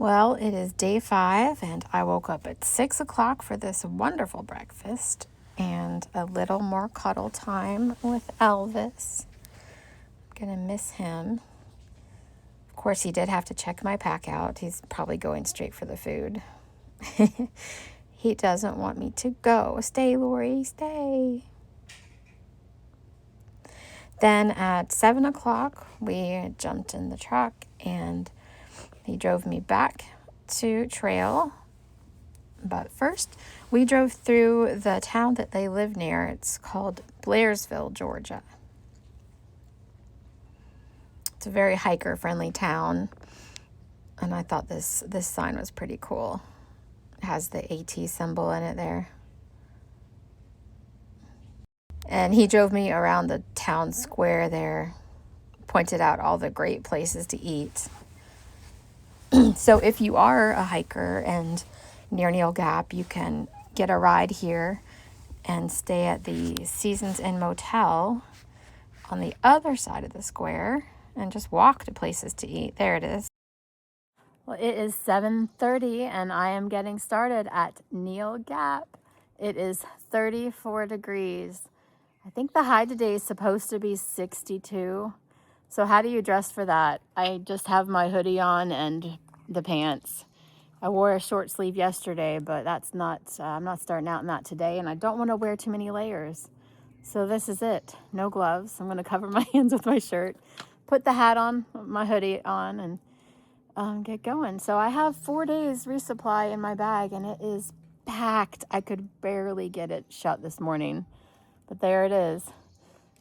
Well, it is day 5, and I woke up at 6 o'clock for this wonderful breakfast and a little more cuddle time with Elvis. I'm gonna miss him. Of course, he did have to check my pack out. He's probably going straight for the food. He doesn't want me to go. Stay, Lori, stay. Then at 7 o'clock, we jumped in the truck and he drove me back to trail. But first, we drove through the town that they live near. It's called Blairsville, Georgia. It's a very hiker-friendly town. And I thought this sign was pretty cool. It has the AT symbol in it there. And he drove me around the town square there, pointed out all the great places to eat. So if you are a hiker and near Neel Gap, you can get a ride here and stay at the Seasons Inn Motel on the other side of the square and just walk to places to eat. There it is. Well, it is 7:30 and I am getting started at Neel Gap. It is 34 degrees. I think the high today is supposed to be 62. So how do you dress for that? I just have my hoodie on and the pants. I wore a short sleeve yesterday, but that's not, I'm not starting out in that today, and I don't want to wear too many layers. So this is it. No gloves. I'm going to cover my hands with my shirt, put the hat on, my hoodie on, and get going. So I have 4 days resupply in my bag, and it is packed. I could barely get it shut this morning, but there it is.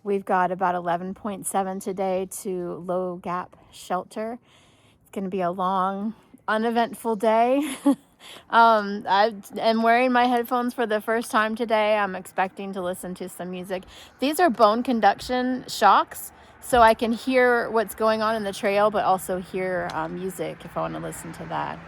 We've got about 11.7 today to Low Gap Shelter. It's going to be a long, uneventful day. I am wearing my headphones for the first time today. I'm expecting to listen to some music. These are bone conduction shocks, so I can hear what's going on in the trail, but also hear music if I want to listen to that.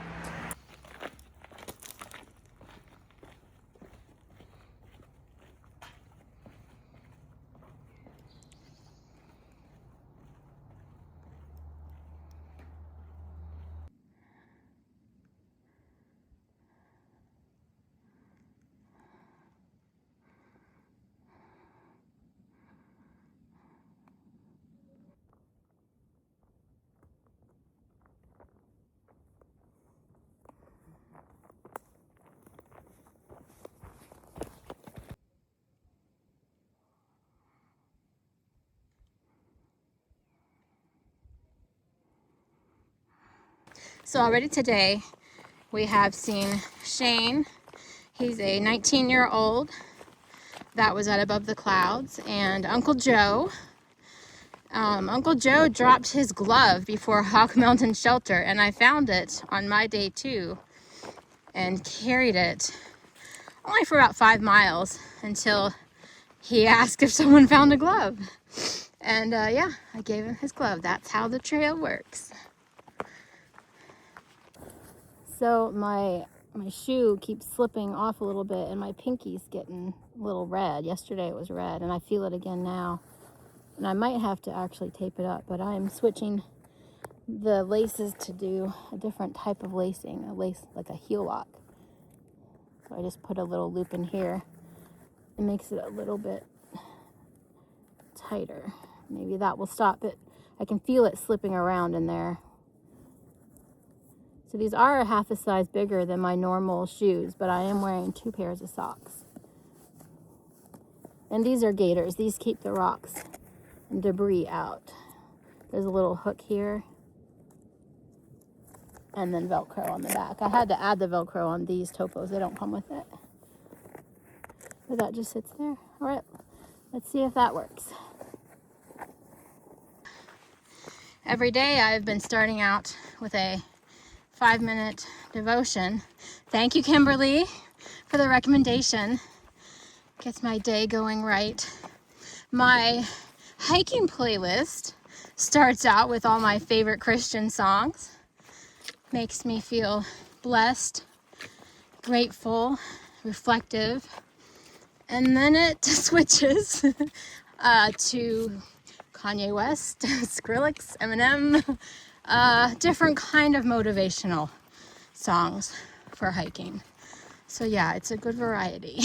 So already today, we have seen Shane. He's a 19-year-old that was at Above the Clouds, and Uncle Joe. Uncle Joe dropped his glove before Hawk Mountain Shelter, and I found it on my day 2 and carried it only for about 5 miles until he asked if someone found a glove. And yeah, I gave him his glove. That's how the trail works. So my shoe keeps slipping off a little bit and my pinky's getting a little red. Yesterday it was red and I feel it again now. And I might have to actually tape it up, but I'm switching the laces to do a different type of lacing, a lace like a heel lock. So I just put a little loop in here. It makes it a little bit tighter. Maybe that will stop it. I can feel it slipping around in there. So these are a half a size bigger than my normal shoes, but I am wearing 2 pairs of socks. And these are gaiters. These keep the rocks and debris out. There's a little hook here. And then Velcro on the back. I had to add the Velcro on these topos. They don't come with it. But that just sits there. All right, let's see if that works. Every day I've been starting out with a 5-minute devotion. Thank you, Kimberly, for the recommendation. Gets my day going right. My hiking playlist starts out with all my favorite Christian songs. Makes me feel blessed, grateful, reflective. And then it switches to Kanye West, Skrillex, Eminem, different kind of motivational songs for hiking. So yeah, it's a good variety.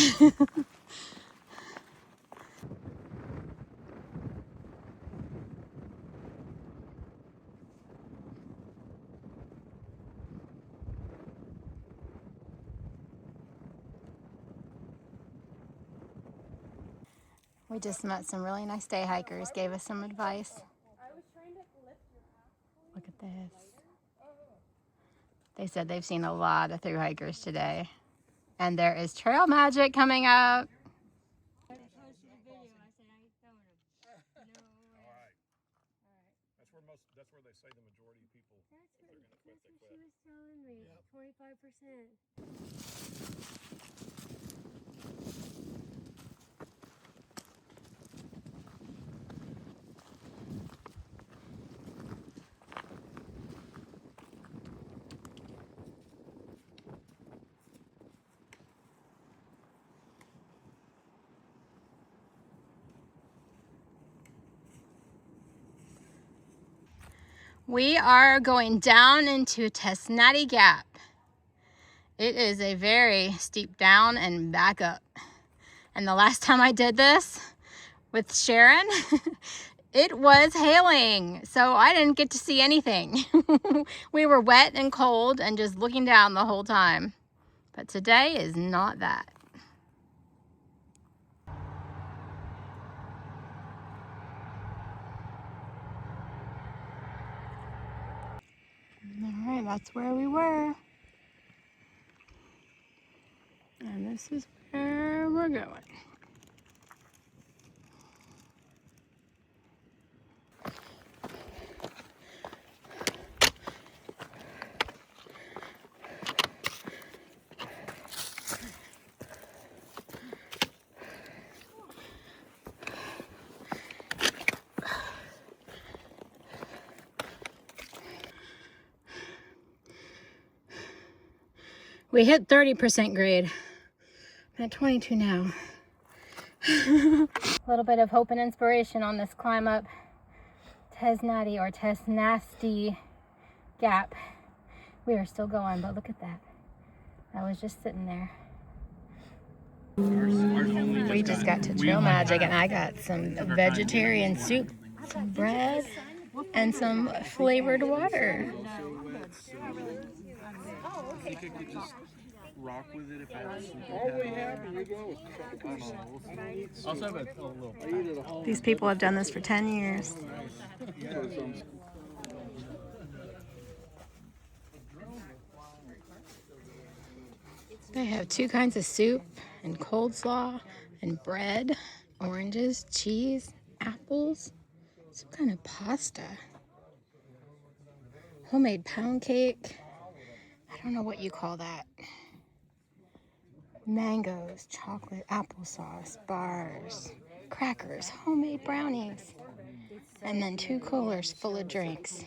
We just met some really nice day hikers, gave us some advice. Look at this. They said they've seen a lot of thru hikers today. And there is trail magic coming up. That's where they say the majority of people, if they're going to quit, they quit. She was telling me, 25%. We are going down into Neel Gap. It is a very steep down and back up. And the last time I did this with Sharon, it was hailing, so I didn't get to see anything. We were wet and cold and just looking down the whole time. But today is not that. All right, that's where we were. And this is where we're going. We hit 30% grade. I'm at 22 now. A little bit of hope and inspiration on this climb up Neel Gap. We are still going, but look at that. I was just sitting there. We just got to Trail Magic and I got some vegetarian soup, some bread, and some flavored water. Rock with it if I have also have a little. These people have done this for 10 years. They have two kinds of soup and coleslaw and bread, oranges, cheese, apples, some kind of pasta, homemade pound cake. I don't know what you call that. Mangoes, chocolate, applesauce, bars, crackers, homemade brownies, and then 2 coolers full of drinks.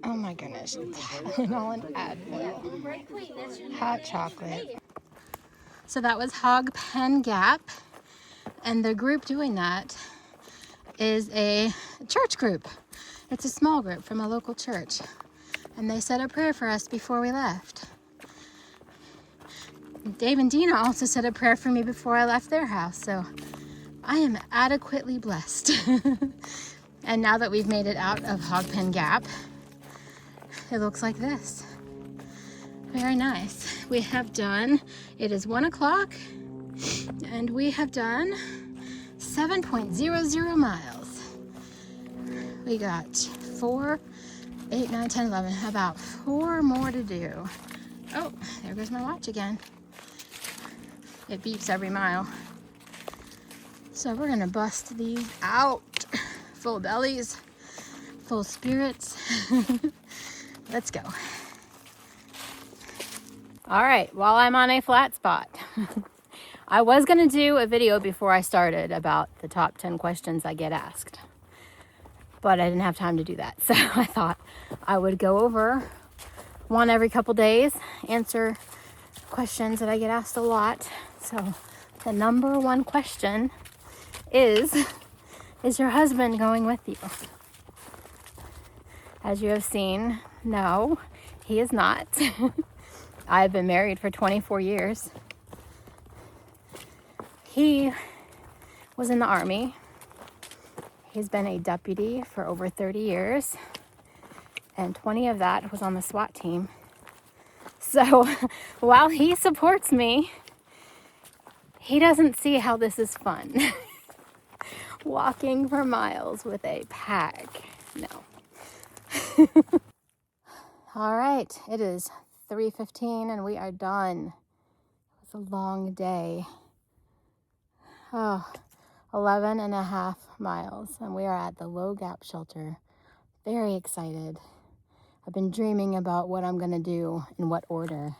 Oh my goodness, Tylenol and Advil, hot chocolate. So that was Hog Gap, and the group doing that is a church group. It's a small group from a local church, and they said a prayer for us before we left. Dave and Dina also said a prayer for me before I left their house, so I am adequately blessed. And now that we've made it out of Hog Gap, it looks like this. Very nice. We have done, it is 1 o'clock, and we have done 7.00 miles. We got 4, 8, 9, 10, 11, about 4 more to do. Oh, there goes my watch again. It beeps every mile. So we're gonna bust these out. Full bellies, full spirits. Let's go. All right, while I'm on a flat spot, I was gonna do a video before I started about the top 10 questions I get asked, but I didn't have time to do that. So I thought I would go over one every couple days, answer questions that I get asked a lot. So the number 1 question is your husband going with you? As you have seen, no, He is not. I've been married for 24 years. He was in the Army. He's been a deputy for over 30 years, and 20 of that was on the SWAT team. So while he supports me, he doesn't see how this is fun. Walking for miles with a pack. No. All right, it is 3:15 and we are done. It's a long day. Oh, 11 and a half miles, and we are at the Low Gap shelter. Very excited. I've been dreaming about what I'm gonna do in what order.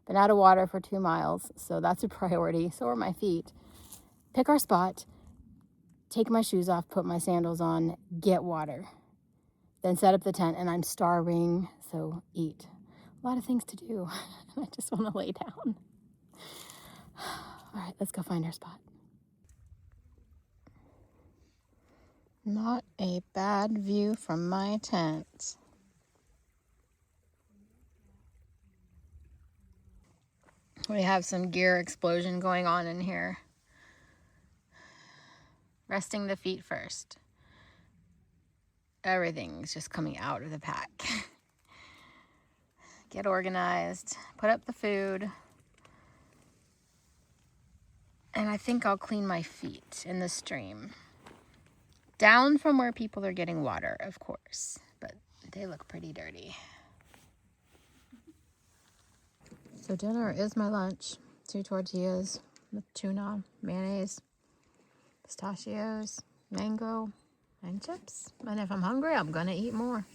Been out of water for 2 miles, so that's a priority. So are my feet. Pick our spot, take my shoes off, put my sandals on, get water. Then set up the tent, and I'm starving, so eat. A lot of things to do. I just want to lay down. All right, let's go find our spot. Not a bad view from my tent. We have some gear explosion going on in here. Resting the feet first. Everything's just coming out of the pack. Get organized, put up the food. And I think I'll clean my feet in the stream. Down from where people are getting water, of course, but they look pretty dirty. So dinner is my lunch. 2 tortillas with tuna, mayonnaise, pistachios, mango, and chips. And if I'm hungry, I'm gonna eat more.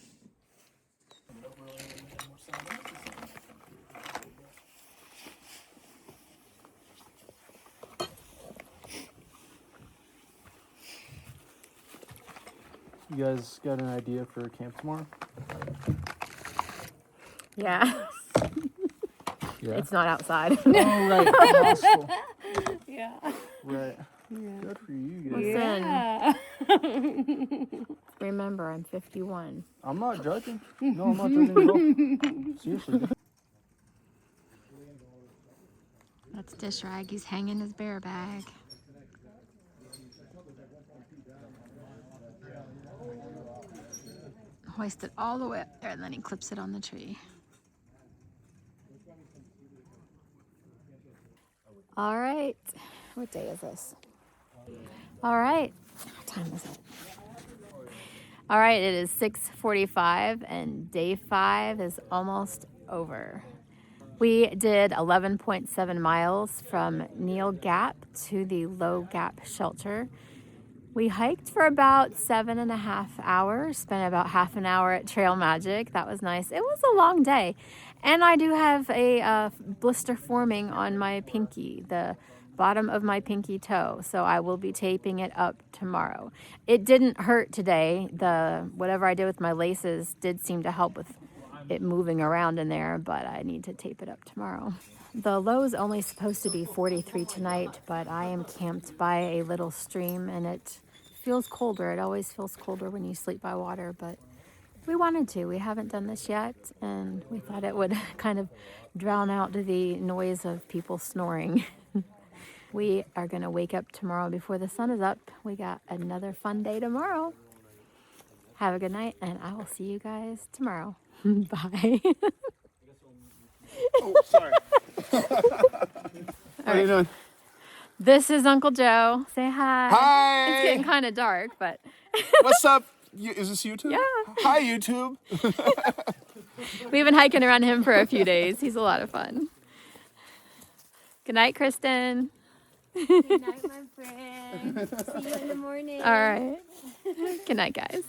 You guys got an idea for camp tomorrow? Yeah. Yeah. It's not outside. Oh, right. The hostel. Yeah. Right. Yeah. Good for you guys. Listen. Yeah. Remember, I'm 51. I'm not judging. No, I'm not judging at all. Seriously. That's Dish Rag. He's hanging his bear bag. Hoist it all the way up there, and then he clips it on the tree. All right. What day is this? All right. What time is it? All right, it is 6:45, and day 5 is almost over. We did 11.7 miles from Neel Gap to the Low Gap shelter. We hiked for about 7.5 hours, spent about half an hour at Trail Magic. That was nice. It was a long day. And I do have a blister forming on my pinky, the bottom of my pinky toe. So I will be taping it up tomorrow. It didn't hurt today. Whatever I did with my laces did seem to help with it moving around in there, but I need to tape it up tomorrow. The low is only supposed to be 43 tonight, but I am camped by a little stream and it feels colder. It always feels colder when you sleep by water, but we wanted to. We haven't done this yet, and we thought it would kind of drown out the noise of people snoring. We are going to wake up tomorrow before the sun is up. We got another fun day tomorrow. Have a good night, and I will see you guys tomorrow. Bye. Oh, sorry. How are you doing? This is Uncle Joe. Say hi. Hi. It's getting kind of dark, but What's up? Is this YouTube? Yeah. Hi, YouTube. we've been hiking around him for a few days. He's a lot of fun. Good night, Kristen. Good night, my friend. See you in the morning. All right. Good night, guys.